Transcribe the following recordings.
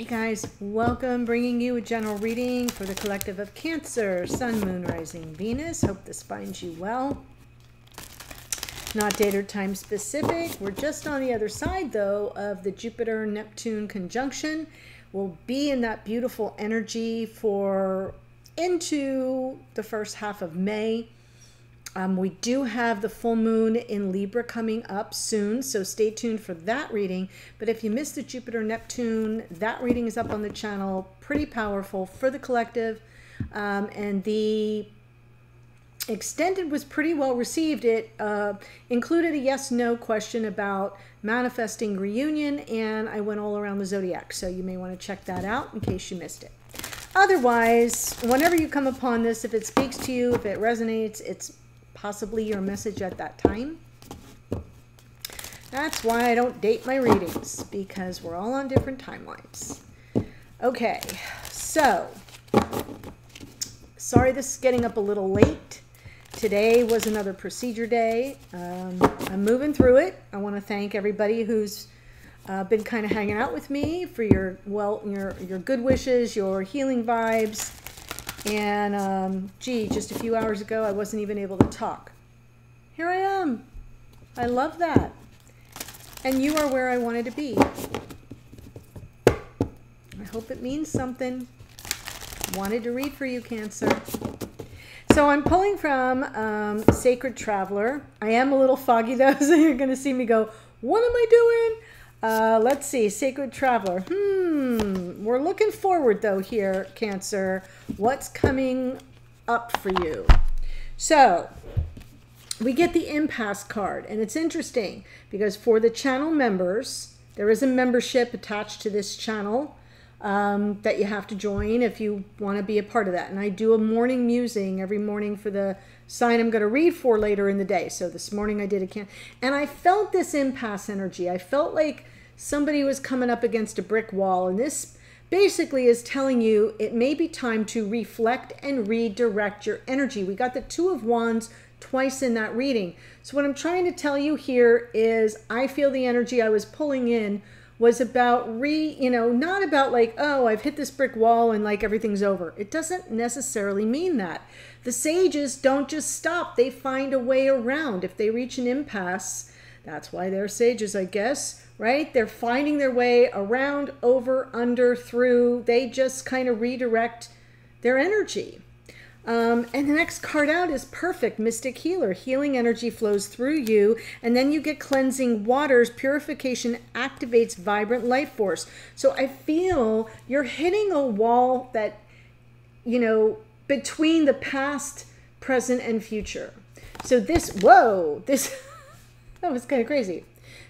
guys, welcome, bringing you a general reading for the collective of Cancer, Sun, Moon, Rising, Venus. Hope this finds you well. Not date or time specific. We're just on the other side, though, of the Jupiter-Neptune conjunction. We'll be in that beautiful energy for into the first half of May. We do have the full moon in Libra coming up soon, so stay tuned for that reading. But if you missed the Jupiter-Neptune, that reading is up on the channel. Pretty powerful for the collective. And the extended was pretty well received. It included a yes-no question about manifesting reunion, and I went all around the zodiac. So you may want to check that out in case you missed it. Otherwise, whenever you come upon this, if it speaks to you, if it resonates, it's possibly your message at that time. That's why I don't date my readings, because we're all on different timelines. Okay, so sorry this is getting up a little late. Today was another procedure day. I'm moving through it. I want to thank everybody who's been kind of hanging out with me for your good wishes, your healing vibes. And gee, just a few hours ago, I wasn't even able to talk. Here I am. I love that. And you are where I wanted to be. I hope it means something. Wanted to read for you, Cancer. So I'm pulling from Sacred Traveler. I am a little foggy, though, so you're going to see me go, what am I doing? Let's see, Sacred Traveler. We're looking forward, though, here, Cancer. What's coming up for you? So we get the impasse card, and it's interesting because for the channel members, there is a membership attached to this channel that you have to join if you want to be a part of that. And I do a morning musing every morning for the sign I'm going to read for later in the day. So this morning I did and I felt this impasse energy. I felt like somebody was coming up against a brick wall, and this basically is telling you it may be time to reflect and redirect your energy. We got the Two of Wands twice in that reading. So what I'm trying to tell you here is I feel the energy I was pulling in was about not about like, oh, I've hit this brick wall and like everything's over. It doesn't necessarily mean that. The sages don't just stop. They find a way around. If they reach an impasse, that's why they're sages, I guess, right? They're finding their way around, over, under, through. They just kind of redirect their energy. And the next card out is perfect, Mystic Healer. Healing energy flows through you, and then you get cleansing waters. Purification activates vibrant life force. So I feel you're hitting a wall that, between the past, present, and future. So this, that was kind of crazy.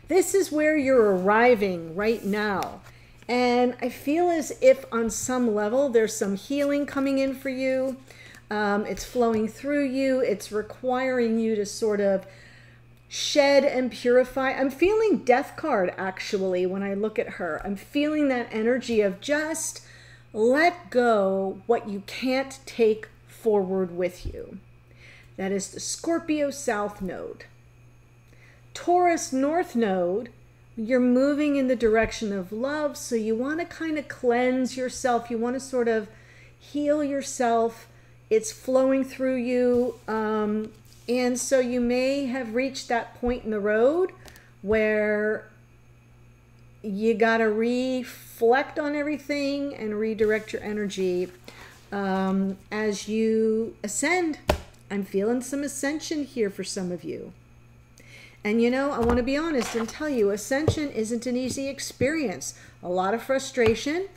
This is where you're arriving right now. And I feel as if on some level there's some healing coming in for you. It's flowing through you. It's requiring you to sort of shed and purify. I'm feeling Death card, actually, when I look at her. I'm feeling that energy of just let go what you can't take forward with you. That is the Scorpio South Node. Taurus North Node, you're moving in the direction of love, so you want to kind of cleanse yourself. You want to sort of heal yourself. It's flowing through you, and so you may have reached that point in the road where you got to reflect on everything and redirect your energy as you ascend. I'm feeling some ascension here for some of you. And I want to be honest and tell you, ascension isn't an easy experience. A lot of frustration.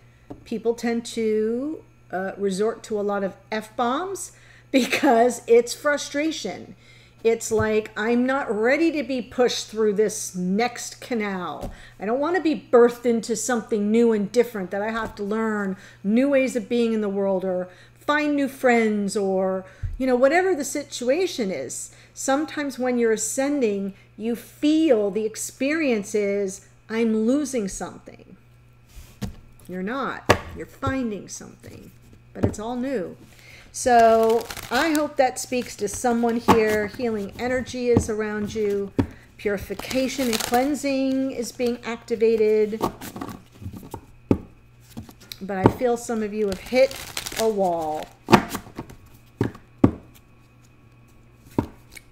People tend to resort to a lot of F-bombs because it's frustration. It's like, I'm not ready to be pushed through this next canal. I don't want to be birthed into something new and different that I have to learn new ways of being in the world or find new friends or, whatever the situation is. Sometimes when you're ascending, you feel the experience is, I'm losing something. You're not. You're finding something. But it's all new. So I hope that speaks to someone here. Healing energy is around you. Purification and cleansing is being activated. but I feel some of you have hit a wall.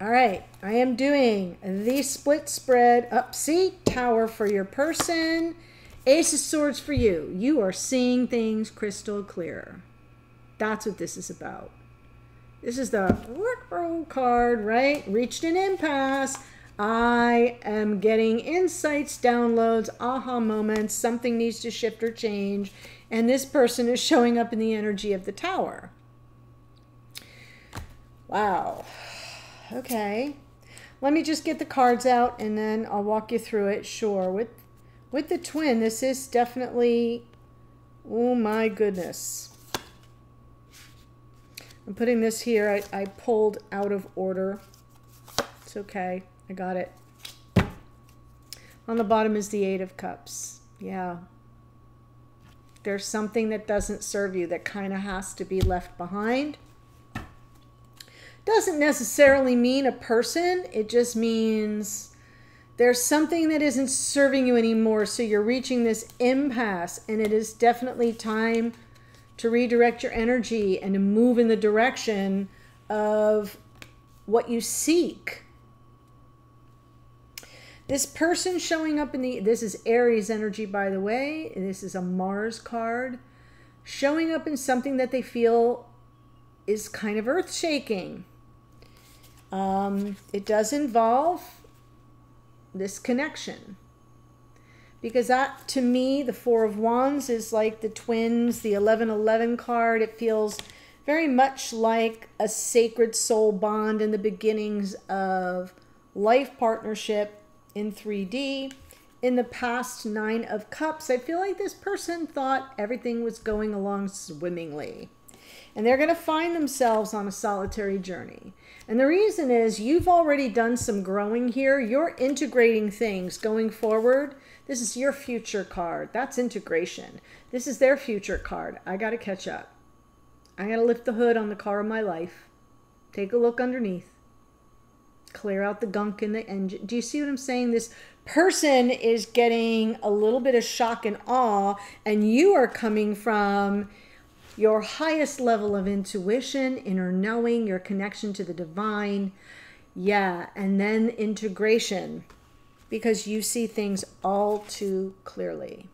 All right, I am doing the split spread up. See, Tower for your person, Ace of Swords for you. You are seeing things crystal clear. That's what this is about. This is the card, right? Reached an impasse. I am getting insights, downloads, aha moments. Something needs to shift or change. And this person is showing up in the energy of the Tower. Wow. Okay. Let me just get the cards out and then I'll walk you through it. Sure. With the twin, this is definitely, oh my goodness. I'm putting this here. I pulled out of order. It's okay. I got it. On the bottom is the Eight of Cups. Yeah. There's something that doesn't serve you that kind of has to be left behind. Doesn't necessarily mean a person. It just means there's something that isn't serving you anymore. So you're reaching this impasse, and it is definitely time to redirect your energy and to move in the direction of what you seek. This person showing up in the, this is Aries energy, by the way. This is a Mars card. Showing up in something that they feel is kind of earth-shaking. It does involve this connection. Because that, to me, the Four of Wands is like the twins, the 1111 card. It feels very much like a sacred soul bond in the beginnings of life partnership in 3D. In the past, Nine of Cups, I feel like this person thought everything was going along swimmingly. And they're going to find themselves on a solitary journey. And the reason is you've already done some growing here. You're integrating things going forward. This is your future card. That's integration. This is their future card. I got to catch up. I got to lift the hood on the car of my life. Take a look underneath. Clear out the gunk in the engine. Do you see what I'm saying? This person is getting a little bit of shock and awe, and you are coming from your highest level of intuition, inner knowing, your connection to the divine. Yeah, and then integration, because you see things all too clearly.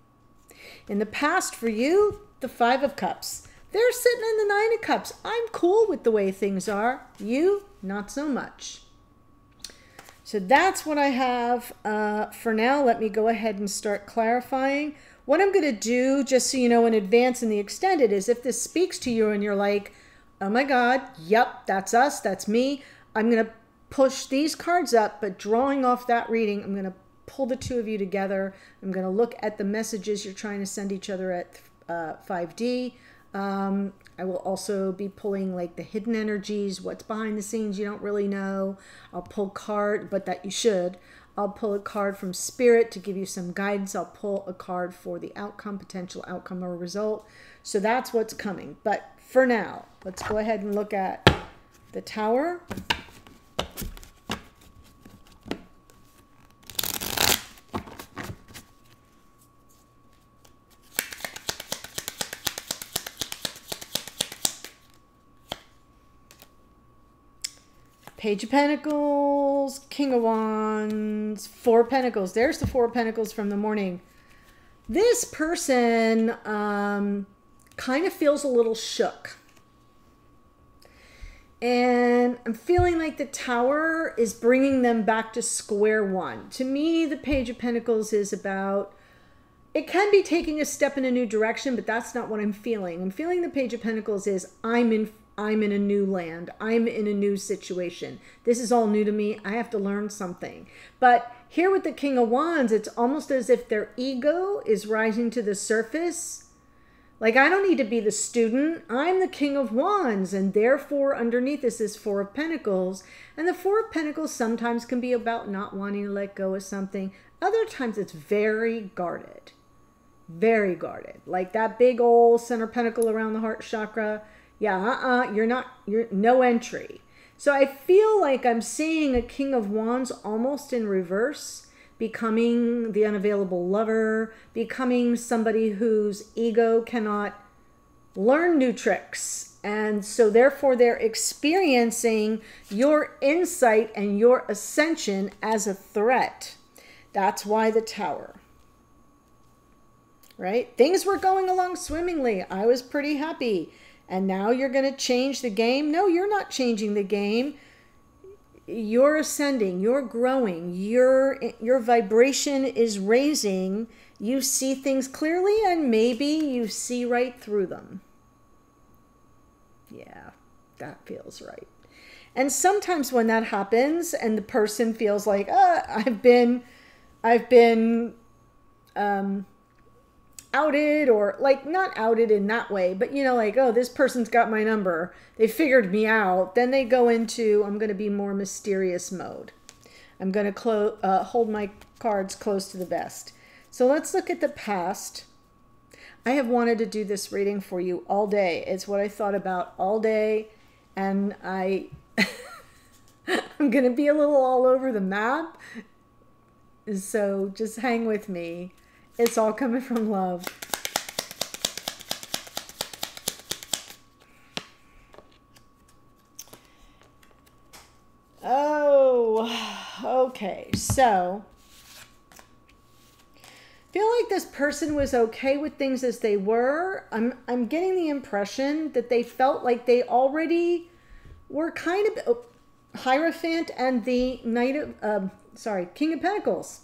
In the past for you, the Five of Cups. They're sitting in the Nine of Cups. I'm cool with the way things are. You, not so much. So that's what I have for now. Let me go ahead and start clarifying. What I'm going to do, just so you know in advance in the extended, is if this speaks to you and you're like, oh my God, yep, that's us, that's me, I'm going to push these cards up, but drawing off that reading, I'm going to pull the two of you together. I'm going to look at the messages you're trying to send each other at 5D. I will also be pulling like the hidden energies, what's behind the scenes you don't really know. I'll pull card, but that you should. I'll pull a card from Spirit to give you some guidance. I'll pull a card for the outcome, potential outcome or result. So that's what's coming. But for now, let's go ahead and look at the Tower. Page of Pentacles, King of Wands, Four of Pentacles. There's the Four of Pentacles from the morning. This person kind of feels a little shook. And I'm feeling like the Tower is bringing them back to square one. To me, the Page of Pentacles is about, it can be taking a step in a new direction, but that's not what I'm feeling. I'm feeling the Page of Pentacles is I'm in a new land. I'm in a new situation. This is all new to me. I have to learn something. But here with the King of Wands, it's almost as if their ego is rising to the surface. Like, I don't need to be the student. I'm the King of Wands. And therefore, underneath this is Four of Pentacles. And the Four of Pentacles sometimes can be about not wanting to let go of something. Other times it's very guarded. Very guarded. Like that big old center pentacle around the heart chakra. Yeah, you're no entry. So I feel like I'm seeing a King of Wands almost in reverse. becoming the unavailable lover, becoming somebody whose ego cannot learn new tricks. And so therefore they're experiencing your insight and your ascension as a threat. That's why the Tower. Right? Things were going along swimmingly. I was pretty happy. And now you're going to change the game? No, you're not changing the game. You're ascending, you're growing, your vibration is raising. You see things clearly and maybe you see right through them. Yeah, that feels right. And sometimes when that happens and the person feels like, I've been outed, or like not outed in that way, but you know, like, oh, this person's got my number, they figured me out, then they go into, I'm going to be more mysterious mode. I'm going to hold my cards close to the vest. So let's look at the past. I have wanted to do this reading for you all day. It's what I thought about all day, and I'm going to be a little all over the map, so just hang with me. It's all coming from love. Oh, okay. So, feel like this person was okay with things as they were. I'm getting the impression that they felt like they already were kind of Hierophant and the King of Pentacles.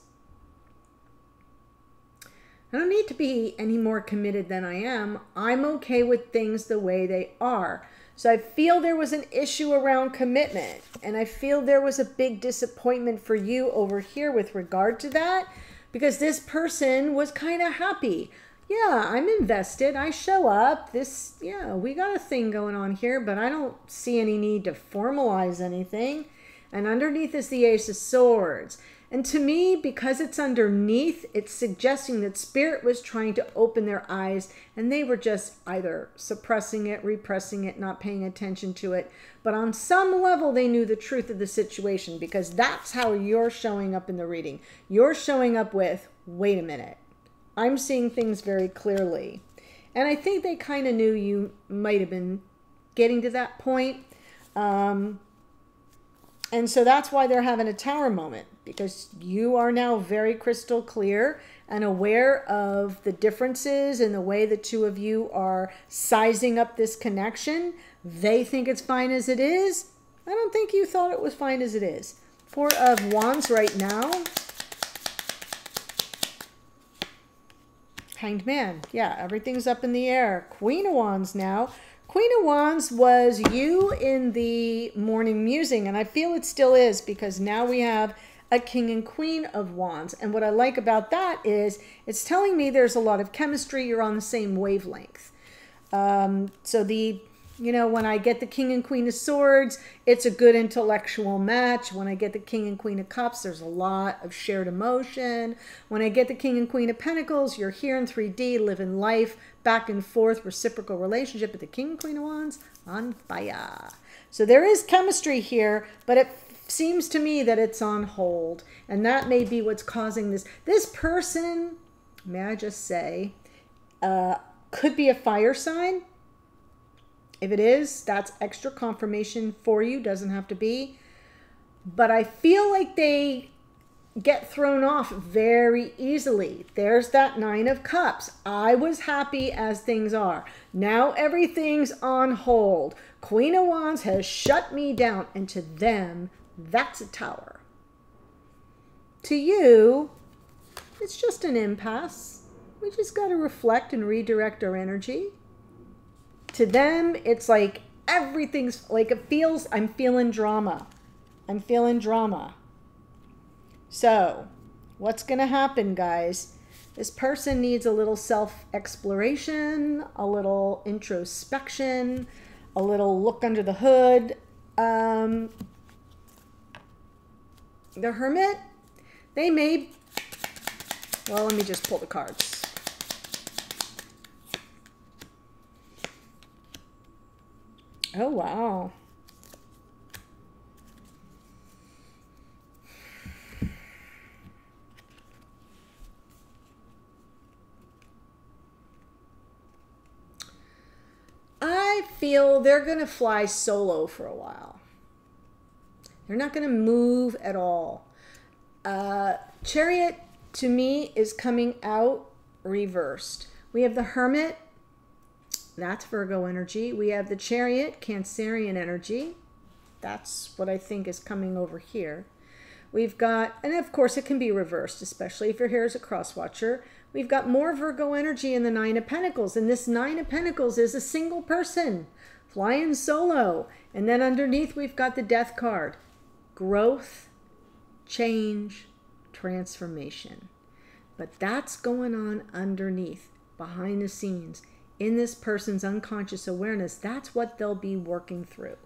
I don't need to be any more committed than I am. I'm okay with things the way they are. So I feel there was an issue around commitment, and I feel there was a big disappointment for you over here with regard to that, because this person was kind of happy. Yeah, I'm invested. I show up. We got a thing going on here, but I don't see any need to formalize anything. And underneath is the Ace of Swords. And to me, because it's underneath, it's suggesting that Spirit was trying to open their eyes and they were just either suppressing it, repressing it, not paying attention to it. But on some level, they knew the truth of the situation, because that's how you're showing up in the reading. You're showing up with, wait a minute, I'm seeing things very clearly. And I think they kind of knew you might have been getting to that point. And so that's why they're having a Tower moment, because you are now very crystal clear and aware of the differences in the way the two of you are sizing up this connection. They think it's fine as it is. I don't think you thought it was fine as it is. Four of Wands right now. Hanged Man. Yeah, everything's up in the air. Queen of Wands now. Queen of Wands was you in the morning musing, and I feel it still is, because now we have a King and Queen of Wands. And what I like about that is it's telling me there's a lot of chemistry. You're on the same wavelength. When I get the King and Queen of Swords, it's a good intellectual match. When I get the King and Queen of Cups, there's a lot of shared emotion. When I get the King and Queen of Pentacles, you're here in 3D, living life, back and forth, reciprocal relationship. But the King and Queen of Wands, on fire. So there is chemistry here, but it seems to me that it's on hold. And that may be what's causing this. This person, may I just say, could be a fire sign. If it is, that's extra confirmation for you. Doesn't have to be. But I feel like they get thrown off very easily. There's that Nine of Cups. I was happy as things are. Now everything's on hold. Queen of Wands has shut me down. And to them, that's a Tower. To you, it's just an impasse. We just got to reflect and redirect our energy. To them, it's like everything's like it feels, I'm feeling drama. I'm feeling drama. So, what's going to happen, guys? This person needs a little self-exploration, a little introspection, a little look under the hood. The Hermit, they may, well, let me just pull the cards. Oh, wow. feel they're going to fly solo for a while. They're not going to move at all. Chariot, to me, is coming out reversed. We have the Hermit. That's Virgo energy. We have the Chariot, Cancerian energy. That's what I think is coming over here. We've got, and of course it can be reversed, especially if you're here as a cross watcher. We've got more Virgo energy in the Nine of Pentacles. And this Nine of Pentacles is a single person flying solo. And then underneath we've got the Death card. Growth, change, transformation. But that's going on underneath, behind the scenes, in this person's unconscious awareness. That's what they'll be working through.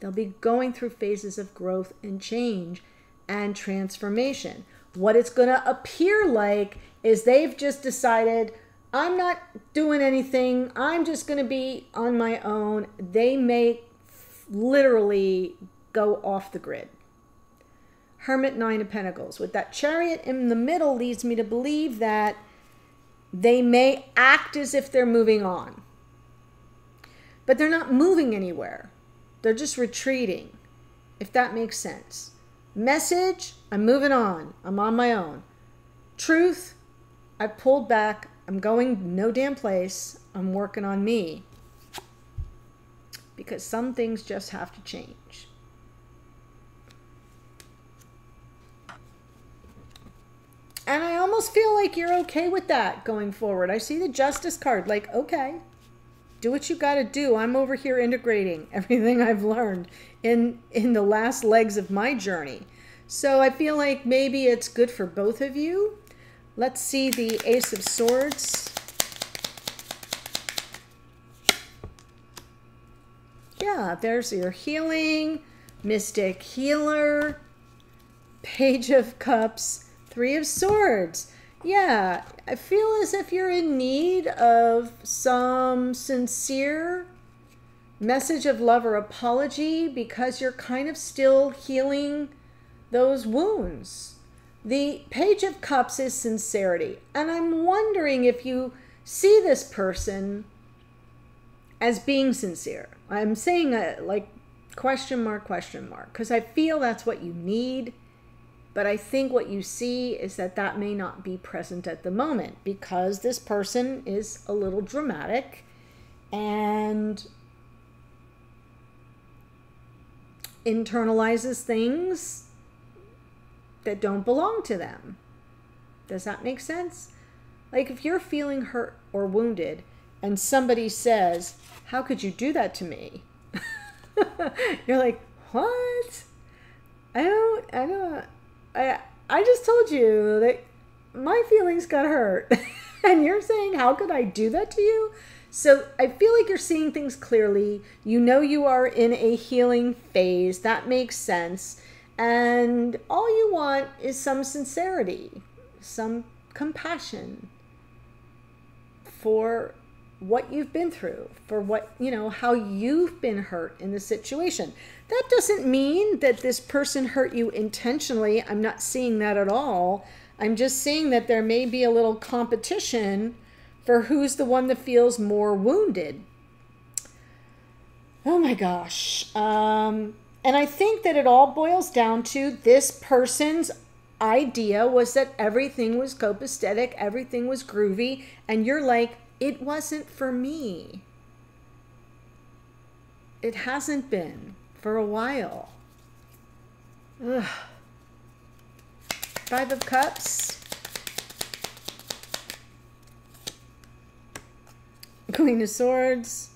They'll be going through phases of growth and change and transformation. What it's going to appear like is they've just decided, I'm not doing anything. I'm just going to be on my own. They may literally go off the grid. Hermit, Nine of Pentacles. With that Chariot in the middle leads me to believe that they may act as if they're moving on. But they're not moving anywhere. They're just retreating, if that makes sense. Message, I'm moving on. I'm on my own. Truth, I pulled back. I'm going no damn place. I'm working on me. Because some things just have to change. And I almost feel like you're okay with that going forward. I see the Justice card, like, okay, do what you got to do. I'm over here integrating everything I've learned in the last legs of my journey. So I feel like maybe it's good for both of you. Let's see the Ace of Swords. Yeah, there's your healing, Mystic Healer, Page of Cups, Three of Swords. Yeah, I feel as if you're in need of some sincere message of love or apology because you're kind of still healing those wounds. The Page of Cups is sincerity. And I'm wondering if you see this person as being sincere. I'm saying like question mark, because I feel that's what you need. But I think what you see is that that may not be present at the moment because this person is a little dramatic and internalizes things that don't belong to them. Does that make sense? Like if you're feeling hurt or wounded and somebody says, how could you do that to me? You're like, what? I just told you that my feelings got hurt. And you're saying, how could I do that to you? So I feel like you're seeing things clearly. You know you are in a healing phase. That makes sense. And all you want is some sincerity, some compassion for what you've been through, for what, you know, how you've been hurt in the situation. That doesn't mean that this person hurt you intentionally. I'm not seeing that at all. I'm just seeing that there may be a little competition for who's the one that feels more wounded. Oh my gosh. And I think that it all boils down to this person's idea was that everything was copacetic, everything was groovy, and you're like, it wasn't for me. It hasn't been for a while. Ugh. Five of Cups. Queen of Swords.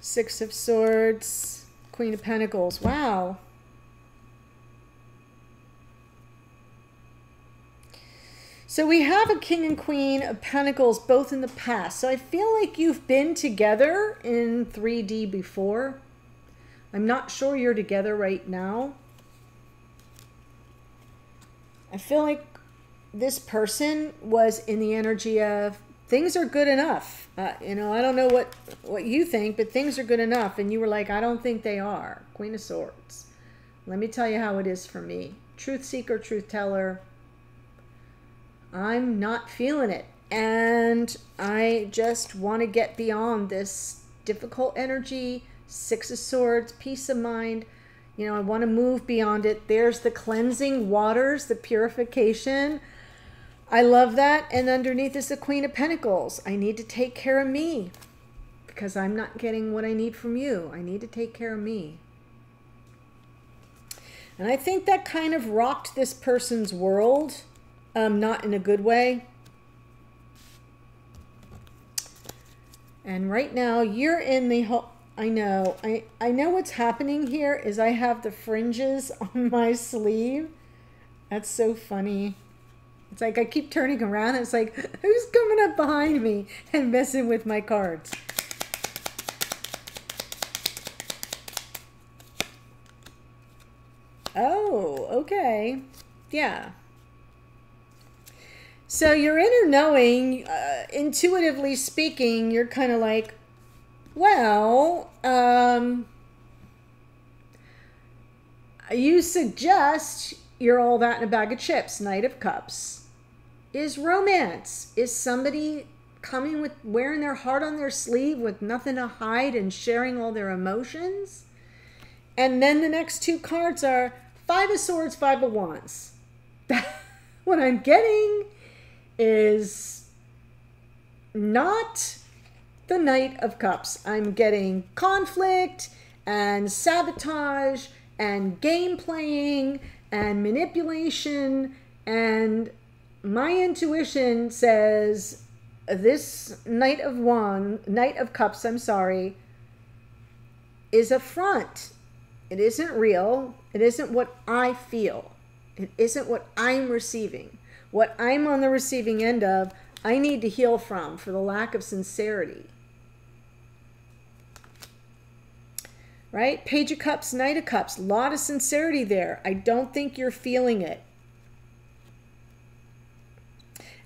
Six of Swords. Queen of Pentacles. Wow. So we have a King and Queen of Pentacles both in the past. So I feel like you've been together in 3D before. I'm not sure you're together right now. I feel like this person was in the energy of things are good enough. You know, I don't know what you think, but things are good enough. And you were like, I don't think they are. Queen of Swords. Let me tell you how it is for me. Truth seeker, truth teller. I'm not feeling it. And I just want to get beyond this difficult energy. Six of Swords, peace of mind. You know, I want to move beyond it. There's the cleansing waters, the purification. I love that. And underneath is the Queen of Pentacles. I need to take care of me because I'm not getting what I need from you. I need to take care of me. And I think that kind of rocked this person's world, not in a good way. And right now you're in the whole... I know what's happening here is I have the fringes on my sleeve. That's so funny. It's like I keep turning around. It's like, who's coming up behind me and messing with my cards? Oh, okay. Yeah. So your inner knowing, intuitively speaking, you're kind of like, well, you suggest you're all that in a bag of chips. Knight of Cups is romance. Is somebody coming with wearing their heart on their sleeve with nothing to hide and sharing all their emotions? And then the next two cards are Five of Swords, Five of Wands. What I'm getting is not the Knight of Cups. I'm getting conflict and sabotage and game playing and manipulation, and my intuition says this Knight of Cups, I'm sorry, is a front. It isn't real. It isn't what I feel. It isn't what I'm receiving. What I'm on the receiving end of, I need to heal from for the lack of sincerity. Right? Page of Cups, Knight of Cups. A lot of sincerity there. I don't think you're feeling it.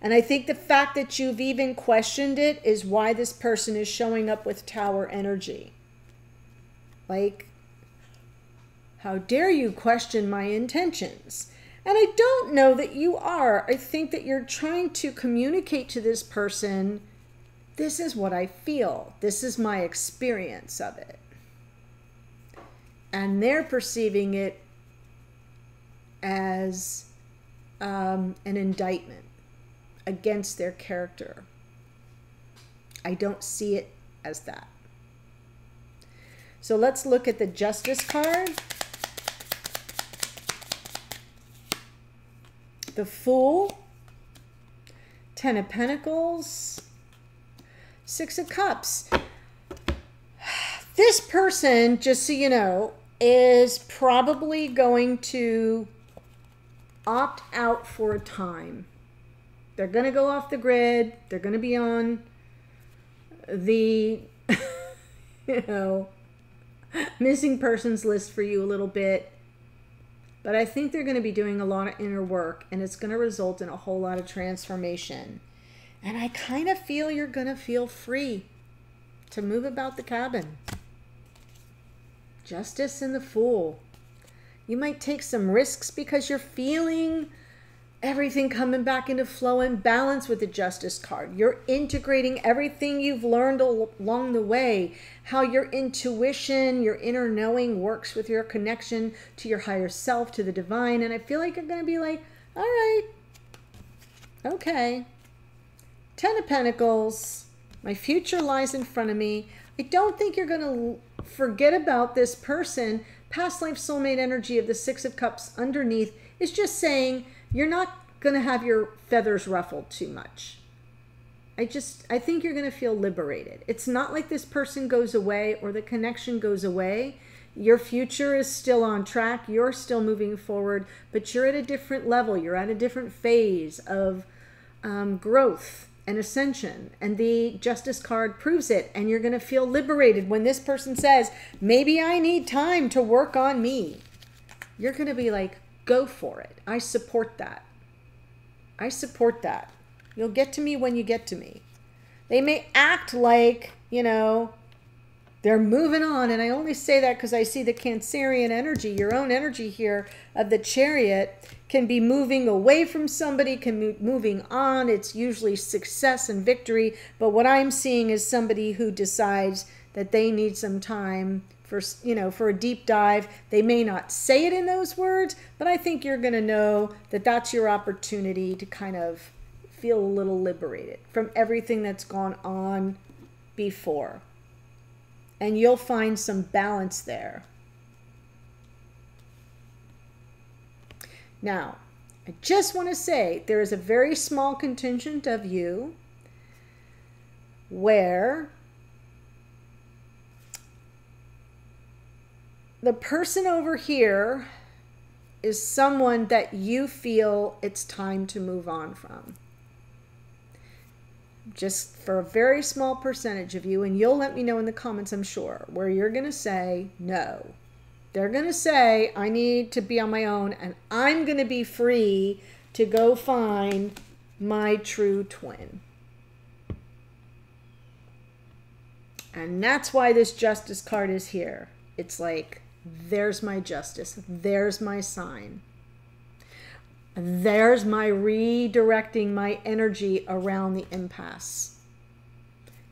And I think the fact that you've even questioned it is why this person is showing up with Tower energy. Like, how dare you question my intentions? And I don't know that you are. I think that you're trying to communicate to this person, this is what I feel. This is my experience of it. And they're perceiving it as an indictment against their character. I don't see it as that. So let's look at the Justice card. The Fool. Ten of Pentacles. Six of Cups. This person, just so you know, is probably going to opt out for a time. They're going to go off the grid. They're going to be on the, you know, missing persons list for you a little bit. But I think they're going to be doing a lot of inner work, and it's going to result in a whole lot of transformation. And I kind of feel you're going to feel free to move about the cabin. Justice and the Fool. You might take some risks because you're feeling everything coming back into flow and balance with the Justice card. You're integrating everything you've learned along the way, how your intuition, your inner knowing works with your connection to your higher self, to the divine. And I feel like you're going to be like, all right, okay. Ten of Pentacles. My future lies in front of me. I don't think you're going to forget about this person. Past life soulmate energy of the Six of Cups underneath is just saying you're not going to have your feathers ruffled too much. I think you're going to feel liberated. It's not like this person goes away or the connection goes away. Your future is still on track. You're still moving forward, but you're at a different level. You're at a different phase of growth and ascension, and the Justice card proves it. And you're going to feel liberated when this person says, maybe I need time to work on me. You're going to be like, go for it. I support that. I support that. You'll get to me when you get to me. They may act like, you know, they're moving on, and I only say that because I see the Cancerian energy, your own energy here of the Chariot, can be moving away from somebody, can be moving on. It's usually success and victory, but what I'm seeing is somebody who decides that they need some time for, you know, for a deep dive. They may not say it in those words, but I think you're going to know that that's your opportunity to kind of feel a little liberated from everything that's gone on before. And you'll find some balance there. Now, I just want to say there is a very small contingent of you where the person over here is someone that you feel it's time to move on from. Just for a very small percentage of you, and you'll let me know in the comments, I'm sure, where you're going to say no. They're going to say, I need to be on my own, and I'm going to be free to go find my true twin. And that's why this justice card is here. It's like, there's my justice. There's my sign. There's my redirecting my energy around the impasse.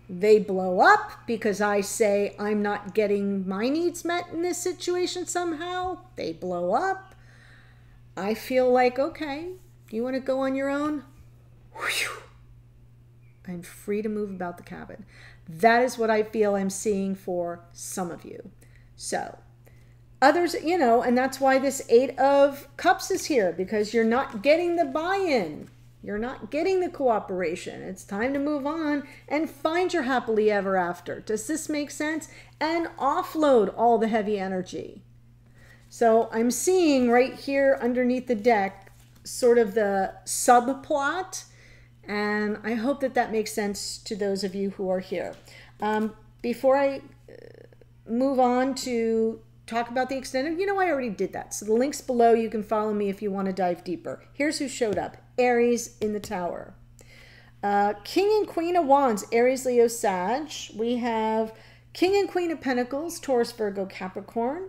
They blow up because I say I'm not getting my needs met in this situation somehow. They blow up. I feel like, okay, you want to go on your own? Whew. I'm free to move about the cabin. That is what I feel I'm seeing for some of you. So, others, you know, and that's why this 8 of Cups is here, because you're not getting the buy-in. You're not getting the cooperation. It's time to move on and find your happily ever after. Does this make sense? And offload all the heavy energy. So I'm seeing right here underneath the deck sort of the subplot, and I hope that that makes sense to those of you who are here. Before I move on to talk about the extended, you know, I already did that. So the link's below. You can follow me if you want to dive deeper. Here's who showed up. Aries in the Tower. King and Queen of Wands, Aries, Leo, Sag. We have King and Queen of Pentacles, Taurus, Virgo, Capricorn.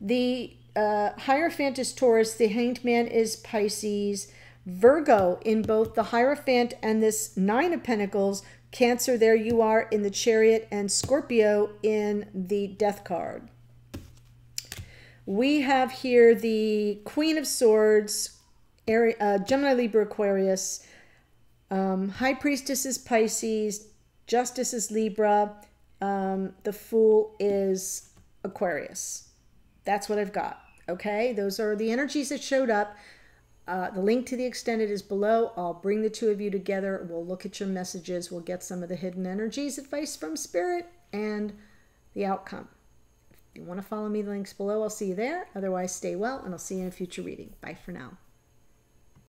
The Hierophant is Taurus. The Hanged Man is Pisces. Virgo in both the Hierophant and this 9 of Pentacles. Cancer, there you are in the Chariot, and Scorpio in the Death card. We have here the Queen of Swords, Gemini, Libra, Aquarius. High Priestess is Pisces. Justice is Libra. The Fool is Aquarius. That's what I've got. Okay, those are the energies that showed up. The link to the extended is below. I'll bring the two of you together. We'll look at your messages. We'll get some of the hidden energies, advice from Spirit, and the outcome. If you want to follow me, the link's below. I'll see you there. Otherwise, stay well, and I'll see you in a future reading. Bye for now.